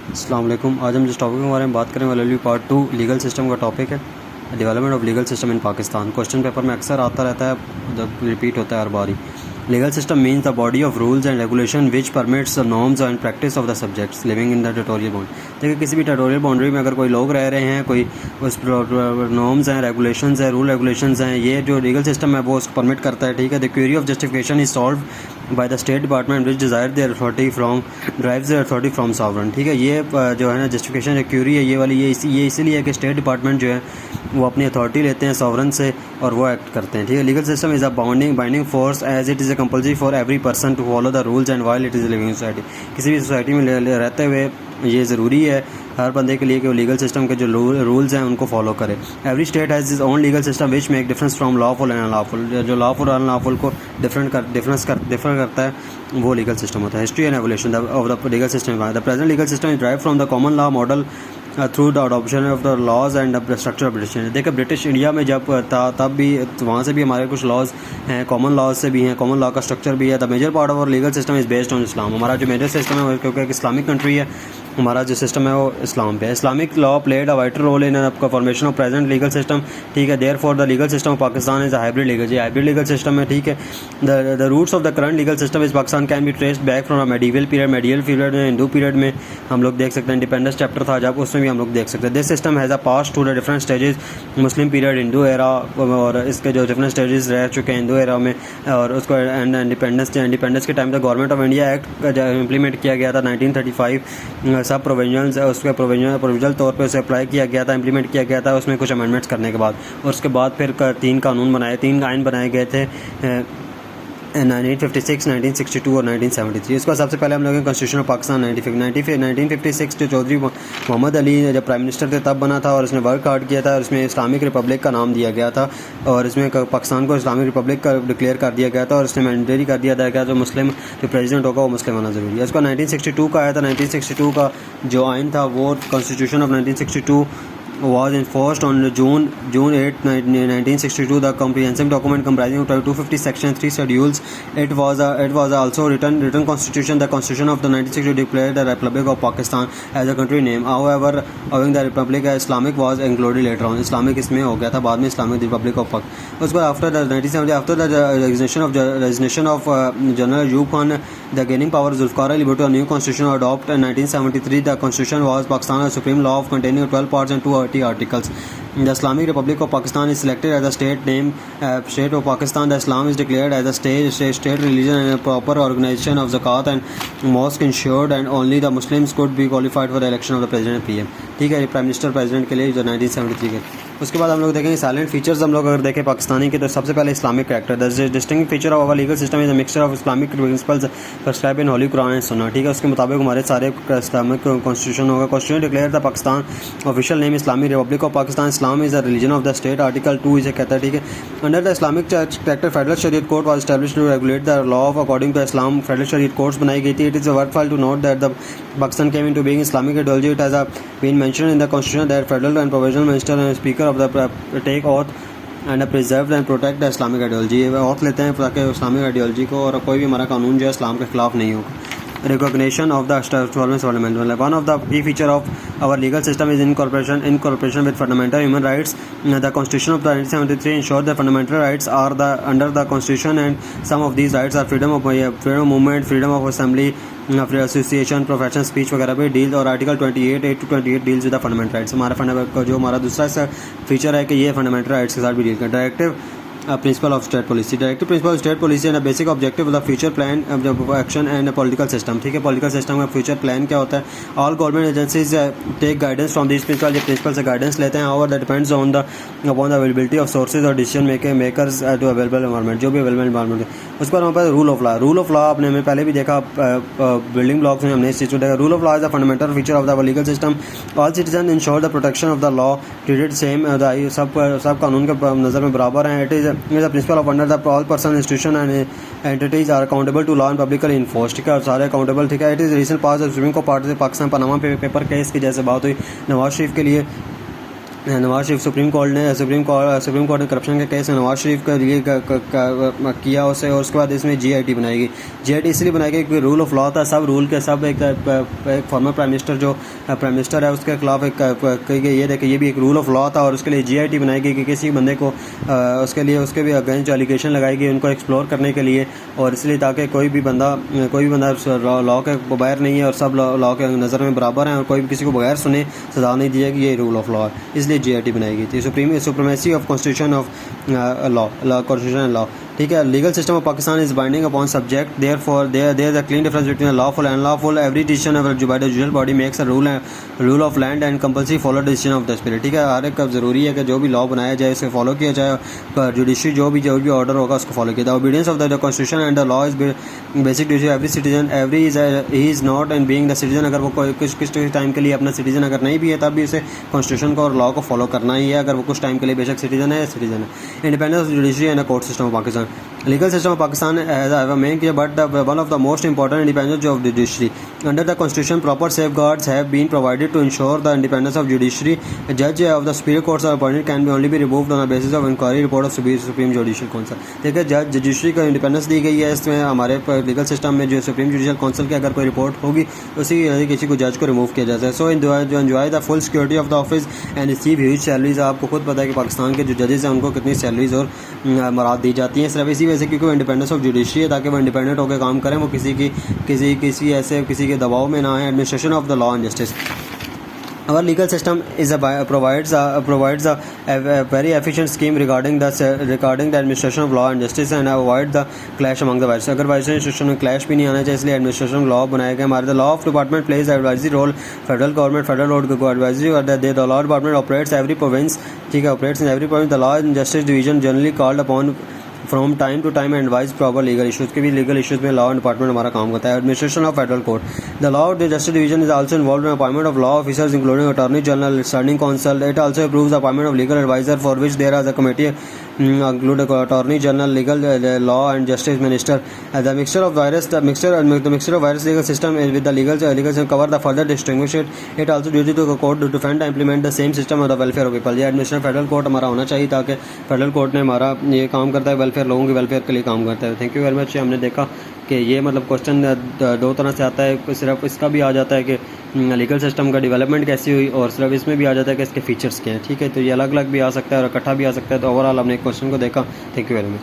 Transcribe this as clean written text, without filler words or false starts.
अस्सलाम वालेकुम। आज हम जिस टॉपिक के बारे में बात करें वाले पार्ट 2 लीगल सिस्टम का टॉपिक है, development of legal system in Pakistan. Question paper में अक्सर आता रहता है, जब रिपीट होता है हर बारी। Legal system means the body of rules and regulation which permits the norms and practice of the subjects living in the territorial bound. देखिए, किसी भी टेरिटोरियल बाउंड्री में अगर कोई लोग रह रहे हैं, कोई उस नॉर्म्स हैं, रेगुलेशंस हैं, रूल रेगुलेशंस हैं, ये जो लीगल सिस्टम है वो उसको परमिट करता है। ठीक है। The query of justification is solve by the state department which desire there authority from drives there authority from sovereign. ठीक है। ये जो है ना जस्टिफिकेशन क्यूरी है, ये वाली ये इसीलिए है कि स्टेट डिपार्टमेंट जो है वो अपनी अथॉरिटी लेते हैं सॉवरन से और वो एक्ट करते हैं। ठीक है। Legal system is a binding force as it is a compulsory for every person to follow the rules and while it is living society. किसी भी सोसाइटी में रहते हुए ये ज़रूरी है हर बंदे के लिए कि वो लीगल सिस्टम के जो रूल्स हैं उनको फॉलो करे। Every state has is own legal system which make difference from lawful and unlawful. जो लॉफुल और अनलॉफुल को डिफर करता है वो लीगल सिस्टम होता है। History and evolution of the legal system. The present legal system is drive from the common law model through the adoption of the laws and the structure of British. देखिए, British India में जब था तब भी वहाँ से भी हमारे कुछ लॉज हैं, कॉमन लॉज से भी हैं, कॉमन लॉ का स्ट्रक्चर भी है। The major part of our legal system is based on Islam. हमारा जो मेजर सिस्टम है वो क्योंकि एक इस्लामिक कंट्री है, हमारा जो सिस्टम है वो इस्लाम पे है। Islamic law played a vital role in the formation of present legal system. ठीक है। Therefore the legal system of Pakistan is hybrid legal system है। ठीक है। The roots of the current legal system is Pakistan can be traced back from a medieval period में, Hindu period में हम लोग देख सकते हैं। इंडिपेंडेंस चैप्टर था जब, उसमें भी हम लोग देख सकते हैं। This system has a pass to the different stages, Muslim period, Hindu era, और इसके जो डिफरेंट स्टेजेस रह चुके हैं हिंदू एरा में, और उसको एंड इंडिपेंडेंस के टाइम तक government of India act implement किया गया था 1935। सब प्रोविजनल उसके प्रोविजनल तौर पे उसे अप्लाई किया गया था, इंप्लीमेंट किया गया था उसमें कुछ अमेंडमेंट्स करने के बाद, और उसके बाद फिर 3 आइन बनाए गए थे 1956, 1962 और 1973। इसका सबसे पहले हम लोग कॉन्स्टिट्यूशन ऑफ पाकिस्तान 1956 जो चौधरी मोहम्मद अली जब प्राइम मिनिस्टर थे तब बना था, और उसने वर्क हार्ड किया था, और इसमें इस्लामिक रिपब्लिक का नाम दिया गया था, और इसमें पाकिस्तान को इस्लामिक रिपब्लिक का डिक्लेयर कर दिया गया था, और इसमें मैंडेटरी कर दिया था जो मुस्लिम जो प्रेसिडेंट होगा वो मुस्लिम होना ज़रूरी है। इसका 1962 का आया था। 1962 का जो आइन था वो constitution of 1962 was enforced on June 8, 1962. The comprehensive document comprising of 250 sections, 3 schedules. It was also written constitution. The constitution of the 1962 declared the Republic of Pakistan as a country name. However, owing the Republic Islamic was included later on. Islamic इसमें हो गया था बाद में, Islamic Republic of Pakistan। उसके बाद after the 1970 resignation of General Ayub Khan, the gaining power of Zulfikar Ali Bhutto, a new constitution was adopted in 1973. The constitution was Pakistan a supreme law containing 12 parts and 230 articles. The Islamic Republic of Pakistan is selected as a state name. State of Pakistan, the Islam is declared as a state religion and a proper organization of zakat and mosque ensured, and only the Muslims could be qualified for the election of the president PM। ठीक है। Prime minister president के लिए जो 1973 के। उसके बाद हम लोग देखेंगे साइलेंट फीचर्स। हम लोग अगर देखें पाकिस्तानी के तो सबसे पहले Islamic character. The distinct feature of our legal system is a mixture of Islamic principles prescribe in holy Quran and Sunnah. ठीक है। उसके मुताबिक हमारे सारे इस्लामिक कॉन्स्टिट्यूशन होगा। Constitution declare the Pakistan official name Islamic Republic of Pakistan. Islam is the religion of the state. Article 2 इसे कहता है। ठीक है। Under the Islamic character Federal Shariat Court was established to regulate the law of according to Islam. Federal Shariat courts बनाई गई थी। It is worthful to note that the Pakistan came into being Islamic ideology. It has been mentioned in the constitution that federal and provisional minister and speaker of the take oath and preserve and protect the Islamic ideology। oath लेते हैं ताकि Islamic ideology को और कोई भी हमारा कानून जो है इस्लाम के खिलाफ नहीं होगा। Recognition of the fundamental. One of the key feature of our legal system is incorporation with fundamental human rights. The Constitution of the 1973 ensures that fundamental rights are under the Constitution, and some of these rights are freedom of movement, freedom of assembly, free association, professional speech वगैरह भी deal, और article 28 to 28 deals with the fundamental rights. हमारा दूसरा feature है कि ये fundamental rights के साथ भी डील कर। Directive principle of state policy. Directive principle of state policy and a basic objective of the future plan of action and a political system। ठीक है। political system का future plan क्या होता है? all government agencies take guidance from these principles। ये principles से guidance लेते हैं। however that depends on the availability of sources और decision makers to available environment, जो भी available environment है। उसके बाद हमारे पास rule of law. Rule of law आपने हमें पहले भी देखा, बिल्डिंग ब्लॉक्स में हमने इस चीज़ को देखा। Rule of law is a fundamental feature of the legal system. All citizen ensure the protection of the law treated same. सब कानून के नज़र में बराबर हैं। It is the principle of under the all person institution and entities are accountable to law and publicly enforced। ठीक है। सारे अकाउंटेबल। ठीक है। It is recent pass supreme court part से पाकिस्तान पनामा पेपर केस की जैसे बात हुई नवाज शरीफ के लिए, नवाज शरीफ सुप्रीम कोर्ट ने करप्शन के केस में नवाज शरीफ का लिए किया उसे, और उसके बाद इसमें GIT बनाई गई। GIT इसलिए बनाई गई क्योंकि रूल ऑफ लॉ था, सब रूल के सब एक फॉर्मर प्राइम मिनिस्टर जो प्राइम मिनिस्टर है उसके खिलाफ एक कही गई, ये देखिए ये भी एक रूल ऑफ लॉ था, और उसके लिए GIT बनाई गई कि किसी बंदे को उसके लिए उसके भी अगेंस्ट जो एलिगेशन लगाई गई उनको एक्सप्लोर करने के लिए, और इसलिए ताकि कोई भी बंदा लॉ के बगैर नहीं है और सब लॉ के नज़र में बराबर हैं, और कोई भी किसी को बगैर सुने सजा नहीं दी जाएगी, ये रूल ऑफ लॉ है, इसलिए GIT बनाई गई थी। Supremacy of constitution of constitution and law, ठीक है। Legal system of Pakistan is binding upon subject, therefore there is a clean difference between lawful and unlawful. Every decision of by the judicial body makes a rule of land and compulsory follow decision of the spirit, ठीक है। हर एक ज़रूरी है कि जो भी law बनाया जाए उसे फॉलो किया जाए, जुडिशरी जो भी ऑर्डर होगा उसको फॉलो किया जाए। Obedience of the constitution and the law is basic duty every citizen, every is not and being the citizen, अगर वो कुछ टाइम के लिए अपना सिटीजन अगर नहीं भी है तब भी उसे कॉन्स्टिट्यूशन को और लॉ को फॉलो करना ही है, अगर वो कुछ टाइम के लिए बेशक सिटीजन है। Independence of judiciary and court system of Pakistan, legal system of Pakistan has a main key, but one of the most important independence of the judiciary. Under the constitution, proper safeguards have been provided to ensure the independence of judiciary. A judge of the superior courts or appointed can be only be removed on the basis of inquiry report of supreme judicial council. देखिए जज judiciary को independence दी गई है, इसमें हमारे legal system में जो supreme judicial council की अगर कोई रिपोर्ट होगी तो उसी किसी को जज को रिमूव किया जाता है। सो जो enjoy the full security of the office and receive huge salaries, आपको खुद पता है कि पाकिस्तान के जो जजेस हैं उनको कितनी सैलरीज और मराद दी जाती हैं, सिर्फ इसी वजह से क्योंकि इंडिपेंडेंस ऑफ जुडिशरी है, ताकि वो इंडिपेंडेंट होकर काम करें, वो किसी के दबाव में ना आए। Administration of the law and justice, our legal system is provides a very efficient scheme regarding the administration of law and justice and avoid the clash among the vices। अगर वाइस इंस्टीट्यूशन में clash भी नहीं आना चाहिए, इसलिए administration law बनाया गया। हमारे the law of department plays advisory role, federal government federal road को एडवाइजरी, और the law department operates every province, ठीक है, operates in every province. The law and justice division generally called upon from time to time advise proper legal issues के भी legal issues में law department हमारा काम करता है। Administration of federal court, the law of the justice division is also involve in appointment of law officers including attorney general, standing council. It also approves appointment of legal adviser for which there is a committee include attorney general, legal law and justice minister. The mixture of virus legal system with the legal system cover the further distinguish it. It also duty to the court to defend and implement the same system of the welfare of people. ये administration federal court हमारा होना चाहिए ताकि federal court ने हमारा ये काम करता है, वेलफेयर लोगों के वेलफेयर के लिए काम करता है। Thank you very much. हमने देखा कि ये मतलब क्वेश्चन दो तरह से आता है, सिर्फ इसका भी आ जाता है कि लीगल सिस्टम का डेवलपमेंट कैसी हुई, और सिर्फ इसमें भी आ जाता है कि इसके फीचर्स क्या हैं, ठीक है। तो ये अलग अलग भी आ सकता है और इकट्ठा भी आ सकता है। तो ओवरऑल हमने एक क्वेश्चन को देखा। Thank you very much.